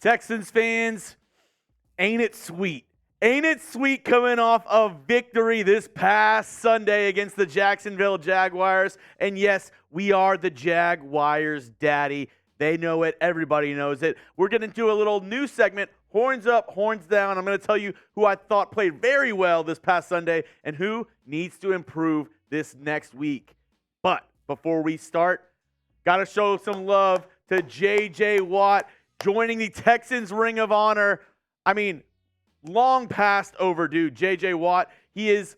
Texans fans, ain't it sweet? Ain't it sweet coming off a victory this past Sunday against the Jacksonville Jaguars? And yes, we are the Jaguars, daddy. They know it. Everybody knows it. We're getting to a little new segment, Horns Up, Horns Down. I'm going to tell you who I thought played very well this past Sunday and who needs to improve this next week. But before we start, got to show some love to J.J. Watt joining the Texans Ring of Honor. I mean, long past overdue. J.J. Watt, he is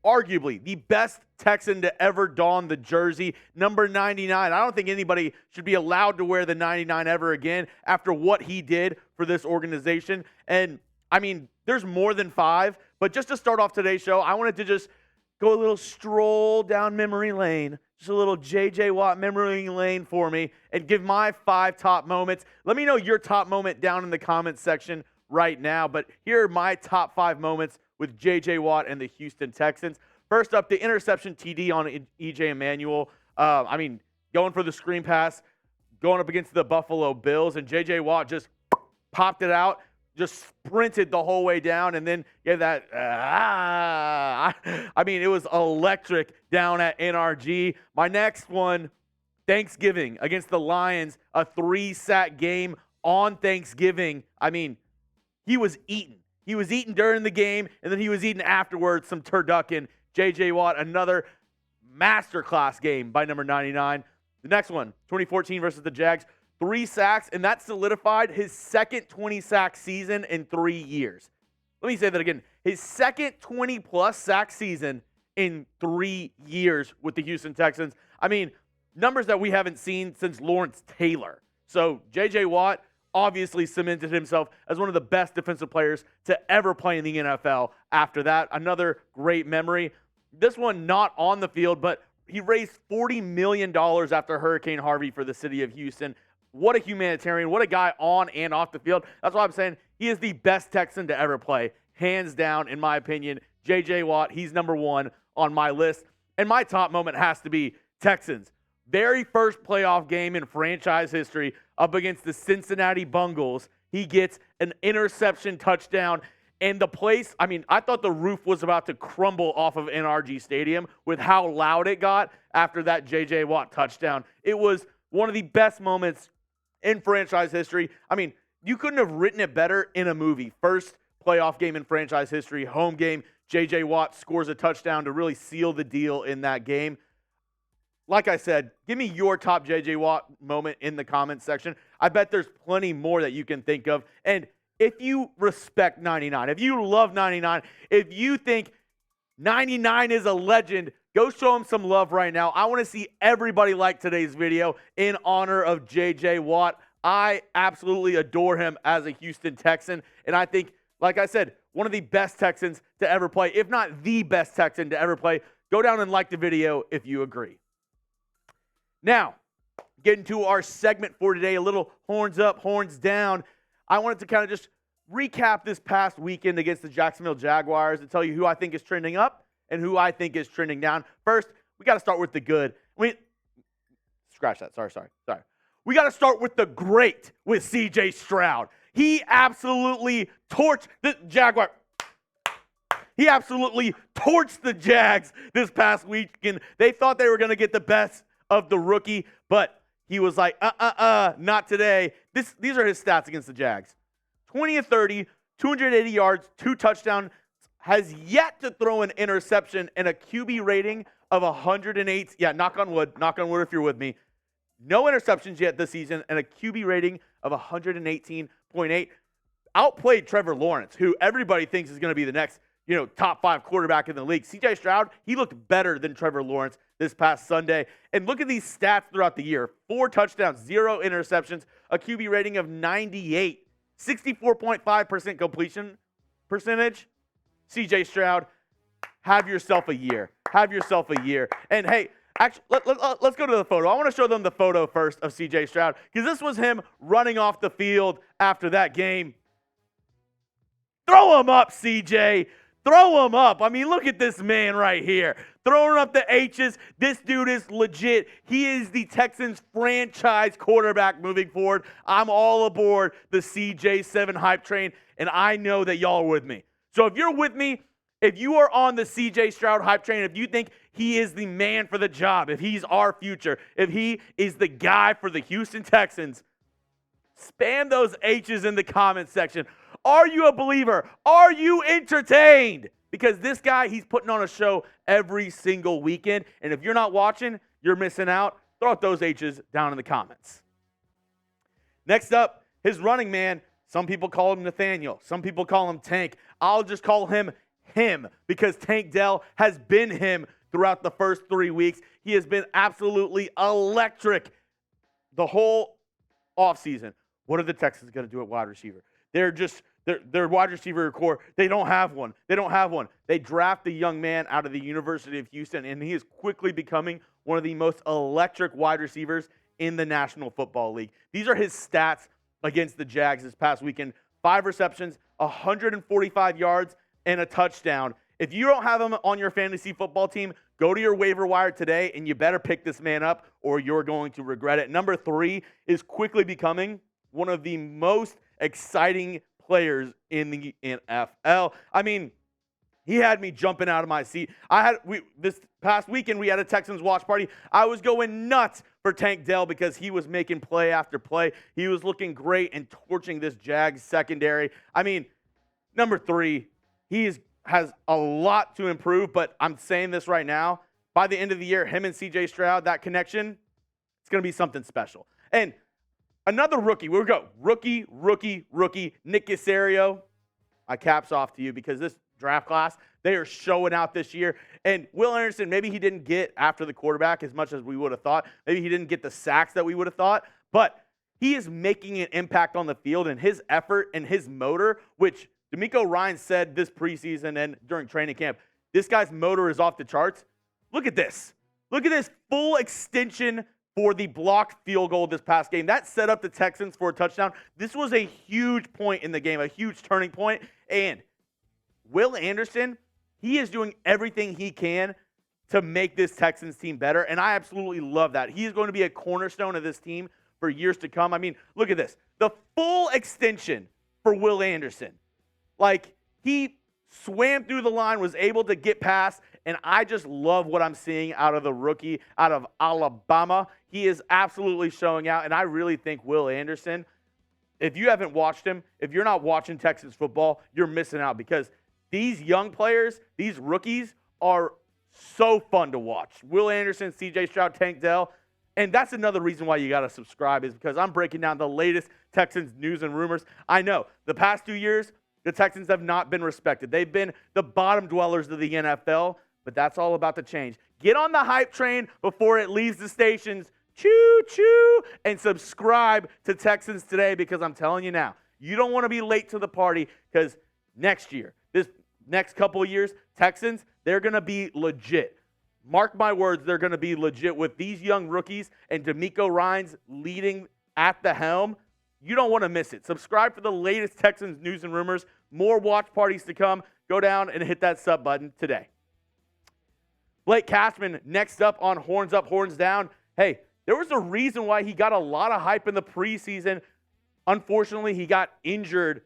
arguably the best Texan to ever don the jersey, number 99. I don't think anybody should be allowed to wear the 99 ever again after what he did for this organization. And, I mean, there's more than 5. But just to start off today's show, I wanted to just go a little stroll down memory lane. Just a little J.J. Watt memory lane for me and give my 5 top moments. Let me know your top moment down in the comments section right now. But here are my top 5 moments with J.J. Watt and the Houston Texans. First up, the interception TD on E.J. Emanuel. Going for the screen pass, going up against the Buffalo Bills, and J.J. Watt just popped it out, just sprinted the whole way down, and then gave that, it was electric down at NRG. My next one, Thanksgiving against the Lions, a 3-sack game on Thanksgiving. I mean, he was eating. He was eating during the game, and then he was eating afterwards some turducken. J.J. Watt, another masterclass game by number 99. The next one, 2014 versus the Jags, 3 sacks, and that solidified his second 20-sack season in 3 years. Let me say that again. His second 20-plus sack season in 3 years with the Houston Texans. I mean, numbers that we haven't seen since Lawrence Taylor. So J.J. Watt obviously cemented himself as one of the best defensive players to ever play in the NFL after that. Another great memory. This one not on the field, but he raised $40 million after Hurricane Harvey for the city of Houston. What a humanitarian. What a guy on and off the field. That's why I'm saying he is the best Texan to ever play. Hands down, in my opinion, J.J. Watt, he's number 1 on my list. And my top moment has to be Texans. Very first playoff game in franchise history up against the Cincinnati Bengals. He gets an interception touchdown. And the place, I thought the roof was about to crumble off of NRG Stadium with how loud it got after that J.J. Watt touchdown. It was one of the best moments in franchise history. You couldn't have written it better in a movie. First playoff game in franchise history, home game. J.J. Watt scores a touchdown to really seal the deal in that game. Like I said, give me your top J.J. Watt moment in the comments section. I bet there's plenty more that you can think of. And if you respect 99, if you love 99, if you think 99 is a legend, go show him some love right now. I want to see everybody like today's video in honor of J.J. Watt. I absolutely adore him as a Houston Texan. And I think, like I said, one of the best Texans to ever play, if not the best Texan to ever play. Go down and like the video if you agree. Now, getting to our segment for today, a little horns up, horns down. I wanted to kind of just recap this past weekend against the Jacksonville Jaguars and tell you who I think is trending up and who I think is trending down. First, we got to start with the good. Scratch that. Sorry. We got to start with the great with C.J. Stroud. He absolutely torched the Jaguar. He absolutely torched the Jags this past weekend. They thought they were going to get the best of the rookie, but he was like, not today. These are his stats against the Jags. 20 of 30, 280 yards, 2 touchdowns, has yet to throw an interception and a QB rating of 108. Yeah, knock on wood if you're with me. No interceptions yet this season and a QB rating of 118.8. Outplayed Trevor Lawrence, who everybody thinks is going to be the next, top 5 quarterback in the league. C.J. Stroud, he looked better than Trevor Lawrence this past Sunday. And look at these stats throughout the year. 4 touchdowns, 0 interceptions, a QB rating of 98. 64.5% completion percentage. C.J. Stroud, have yourself a year. And hey, actually, let's go to the photo. I want to show them the photo first of C.J. Stroud because this was him running off the field after that game. Throw him up, C.J. Throw him up. Look at this man right here. throwing up the H's. This dude is legit. He is the Texans franchise quarterback moving forward. I'm all aboard the CJ7 hype train, and I know that y'all are with me. So if you're with me, if you are on the CJ Stroud hype train, if you think he is the man for the job, if he's our future, if he is the guy for the Houston Texans, spam those H's in the comment section. Are you a believer? Are you entertained? Because this guy, he's putting on a show every single weekend. And if you're not watching, you're missing out. Throw out those H's down in the comments. Next up, his running man. Some people call him Nathaniel. Some people call him Tank. I'll just call him because Tank Dell has been him throughout the first 3 weeks. He has been absolutely electric the whole offseason. What are the Texans going to do at wide receiver? Their wide receiver core, they don't have one. They draft the young man out of the University of Houston, and he is quickly becoming one of the most electric wide receivers in the National Football League. These are his stats against the Jags this past weekend. 5 receptions, 145 yards, and a touchdown. If you don't have him on your fantasy football team, go to your waiver wire today, and you better pick this man up or you're going to regret it. Number 3 is quickly becoming one of the most exciting players in the NFL. I mean, he had me jumping out of my seat. This past weekend, we had a Texans watch party. I was going nuts for Tank Dell because he was making play after play. He was looking great and torching this Jags secondary. I mean, number 3, has a lot to improve, but I'm saying this right now. By the end of the year, him and CJ Stroud, that connection, it's going to be something special. And another rookie. We'll go rookie. Nick Caserio. My cap's off to you because this draft class, they are showing out this year. And Will Anderson, maybe he didn't get after the quarterback as much as we would have thought. Maybe he didn't get the sacks that we would have thought. But he is making an impact on the field, and his effort and his motor, which DeMeco Ryans said this preseason and during training camp, this guy's motor is off the charts. Look at this. Look at this full extension for the blocked field goal this past game. That set up the Texans for a touchdown. This was a huge point in the game, a huge turning point. And Will Anderson, he is doing everything he can to make this Texans team better, and I absolutely love that. He is going to be a cornerstone of this team for years to come. I mean, look at this. The full extension for Will Anderson. Like, he swam through the line, was able to get past, and I just love what I'm seeing out of the rookie out of Alabama. He is absolutely showing out, and I really think Will Anderson, if you haven't watched him, if you're not watching Texas football, you're missing out because these young players, these rookies, are so fun to watch. Will Anderson, CJ Stroud, Tank Dell, and that's another reason why you got to subscribe is because I'm breaking down the latest Texans news and rumors. I know the past 2 years, the Texans have not been respected. They've been the bottom dwellers of the NFL, but that's all about to change. Get on the hype train before it leaves the stations. Choo-choo! And subscribe to Texans Today because I'm telling you now, you don't want to be late to the party because next year, this next couple of years, Texans, they're going to be legit. Mark my words, they're going to be legit with these young rookies and DeMeco Ryans leading at the helm. You don't want to miss it. Subscribe for the latest Texans news and rumors. More watch parties to come. Go down and hit that sub button today. Blake Cashman next up on Horns Up, Horns Down. Hey, there was a reason why he got a lot of hype in the preseason. Unfortunately, he got injured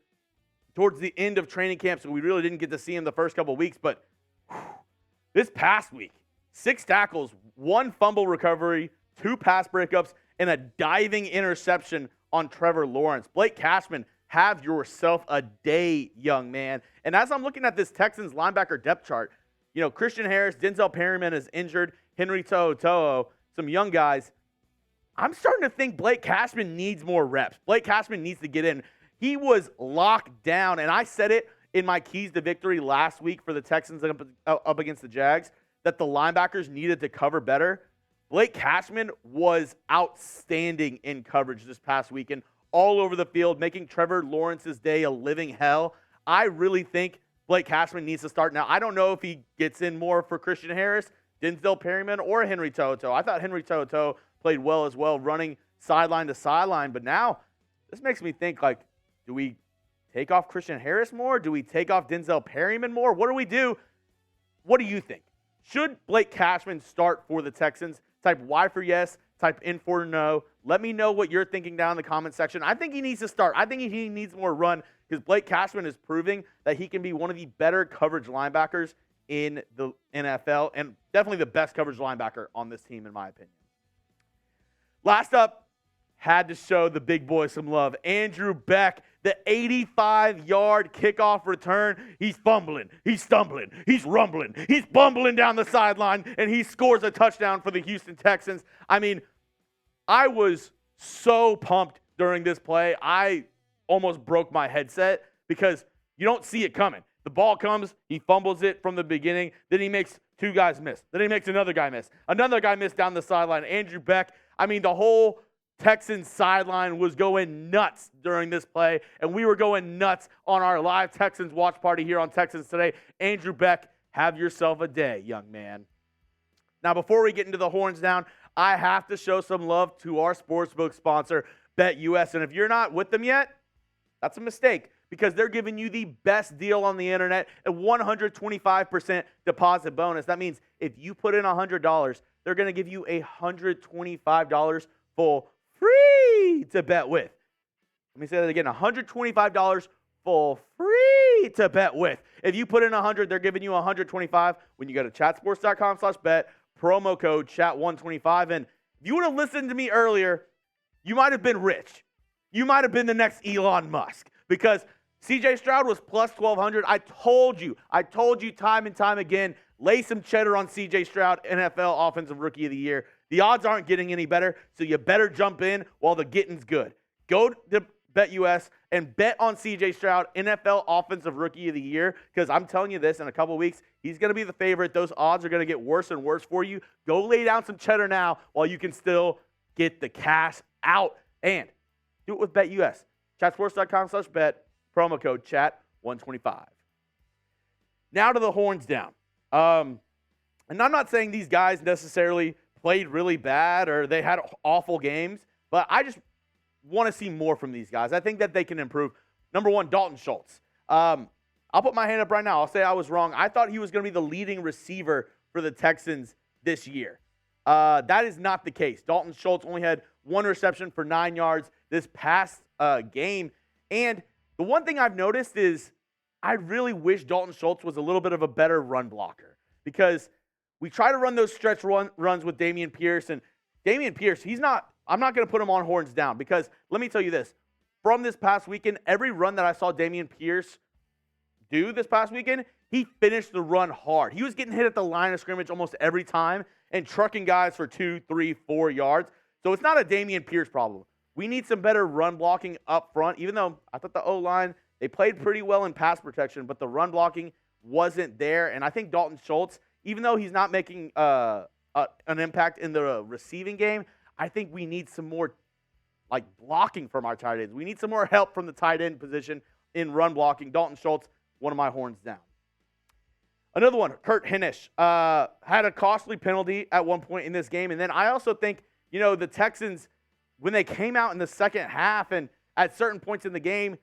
towards the end of training camp, so we really didn't get to see him the first couple of weeks. But this past week, 6 tackles, 1 fumble recovery, 2 pass breakups, and a diving interception on Trevor Lawrence. Blake Cashman, have yourself a day, young man. And as I'm looking at this Texans linebacker depth chart, you know, Christian Harris, Denzel Perryman is injured, Henry To'oTo'o, some young guys. I'm starting to think Blake Cashman needs more reps. Blake Cashman needs to get in. He was locked down, and I said it in my keys to victory last week for the Texans up against the Jags, that the linebackers needed to cover better. Blake Cashman was outstanding in coverage this past weekend, all over the field, making Trevor Lawrence's day a living hell. I really think Blake Cashman needs to start now. I don't know if he gets in more for Christian Harris, Denzel Perryman, or Henry To'oTo'o. I thought Henry To'oTo'o played well as well, running sideline to sideline. But now this makes me think, like, do we take off Christian Harris more? Do we take off Denzel Perryman more? What do we do? What do you think? should Blake Cashman start for the Texans? Type Y for yes, type N for no. Let me know what you're thinking down in the comment section. I think he needs to start. I think he needs more run because Blake Cashman is proving that he can be one of the better coverage linebackers in the NFL and definitely the best coverage linebacker on this team, in my opinion. Last up, had to show the big boy some love. Andrew Beck, the 85-yard kickoff return. He's fumbling, he's stumbling, he's rumbling, he's bumbling down the sideline, and he scores a touchdown for the Houston Texans. I mean, I was so pumped during this play. I almost broke my headset because you don't see it coming. The ball comes, he fumbles it from the beginning, then he makes two guys miss. Then he makes another guy miss. Another guy miss down the sideline. Andrew Beck, I mean, the whole Texans sideline was going nuts during this play, and we were going nuts on our live Texans watch party here on Texans Today. Andrew Beck, have yourself a day, young man. Now, before we get into the horns down, I have to show some love to our sportsbook sponsor, BetUS. And if you're not with them yet, that's a mistake because they're giving you the best deal on the internet, a 125% deposit bonus. That means if you put in $100, they're going to give you $125 for free to bet with. Let me say that again, $125 for free to bet with. If you put in $100, they're giving you $125 when you go to chatsports.com/bet, promo code chat125. And if you would have listened to me earlier, you might have been rich. You might have been the next Elon Musk because CJ Stroud was plus 1,200. I told you time and time again, lay some cheddar on CJ Stroud, NFL Offensive Rookie of the Year. The odds aren't getting any better, so you better jump in while the getting's good. Go to BetUS and bet on CJ Stroud, NFL Offensive Rookie of the Year, because I'm telling you this, in a couple weeks, he's going to be the favorite. Those odds are going to get worse and worse for you. Go lay down some cheddar now while you can still get the cash out. And do it with BetUS. Chatsports.com/bet, promo code chat125. Now to the horns down. And I'm not saying these guys necessarily played really bad or they had awful games, but I just want to see more from these guys. I think that they can improve. Number one, Dalton Schultz. I'll put my hand up right now. I'll say I was wrong. I thought he was going to be the leading receiver for the Texans this year. That is not the case. Dalton Schultz only had one reception for 9 yards this past game. And the one thing I've noticed is I really wish Dalton Schultz was a little bit of a better run blocker because we try to run those stretch runs with Dameon Pierce. And Dameon Pierce, I'm not going to put him on horns down because let me tell you this. From this past weekend, every run that I saw Dameon Pierce do this past weekend, he finished the run hard. He was getting hit at the line of scrimmage almost every time and trucking guys for 2, 3, 4 yards. So it's not a Dameon Pierce problem. We need some better run blocking up front, even though I thought the O-line, they played pretty well in pass protection, but the run blocking wasn't there. And I think Dalton Schultz, even though he's not making an impact in the receiving game, I think we need some more blocking from our tight ends. We need some more help from the tight end position in run blocking. Dalton Schultz, one of my horns down. Another one, Kurt Hinish, had a costly penalty at one point in this game. And then I also think, the Texans, when they came out in the second half and at certain points in the game,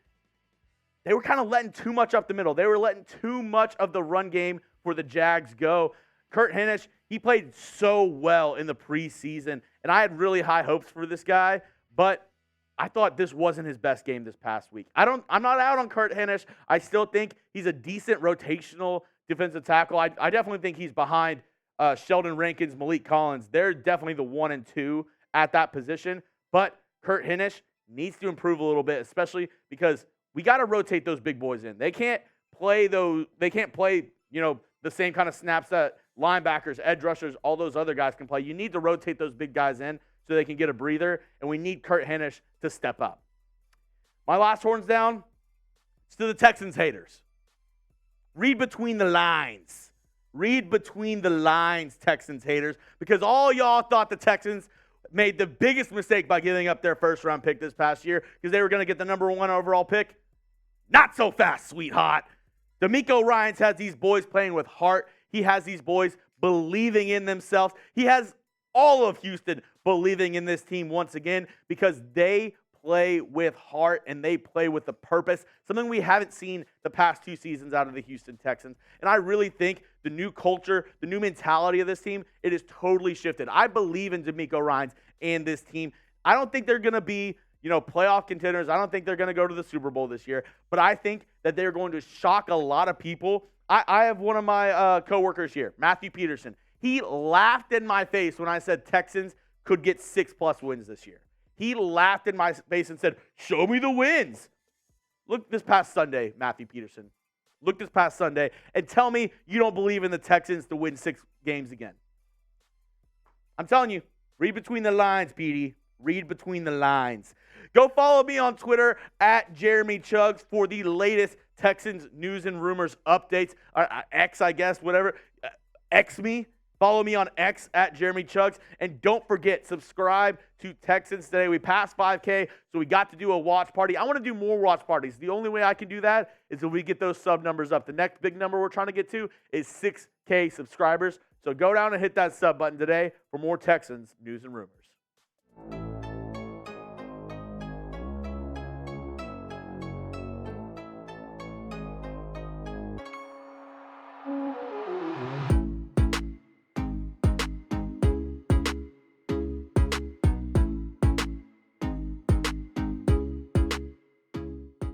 they were kind of letting too much up the middle. They were letting too much of the run game for the Jags go. Kurt Hinish, he played so well in the preseason, and I had really high hopes for this guy, but I thought this wasn't his best game this past week. I'm not out on Kurt Hinish. I still think he's a decent rotational defensive tackle. I definitely think he's behind Sheldon Rankins, Malik Collins. They're definitely the 1 and 2 at that position, but Kurt Hinish needs to improve a little bit, especially because we got to rotate those big boys in. They can't play the same kind of snaps that linebackers, edge rushers, all those other guys can play. You need to rotate those big guys in so they can get a breather, and we need Kurt Hinish to step up. My last horns down, it's to the Texans haters. Read between the lines. Read between the lines, Texans haters, because all y'all thought the Texans made the biggest mistake by giving up their first-round pick this past year because they were going to get the number 1 overall pick. Not so fast, sweetheart. DeMeco Ryans has these boys playing with heart. He has these boys believing in themselves. He has all of Houston believing in this team once again because they play with heart and they play with a purpose, something we haven't seen the past 2 seasons out of the Houston Texans. And I really think the new culture, the new mentality of this team, it is totally shifted. I believe in DeMeco Ryans and this team. I don't think they're going to be, playoff contenders. I don't think they're going to go to the Super Bowl this year, but I think that they're going to shock a lot of people. I have one of my coworkers here, Matthew Peterson. He laughed in my face when I said Texans could get 6+ wins this year. He laughed in my face and said, show me the wins. Look this past Sunday, Matthew Peterson. Look this past Sunday and tell me you don't believe in the Texans to win 6 games again. I'm telling you, read between the lines, Petey. Read between the lines. Go follow me on Twitter at Jeremy Chuggs for the latest Texans news and rumors updates. X, I guess, whatever. X me. Follow me on X at Jeremy Chuggs. And don't forget, subscribe to Texans Today. We passed 5K, so we got to do a watch party. I want to do more watch parties. The only way I can do that is if we get those sub numbers up. The next big number we're trying to get to is 6K subscribers. So go down and hit that sub button today for more Texans news and rumors.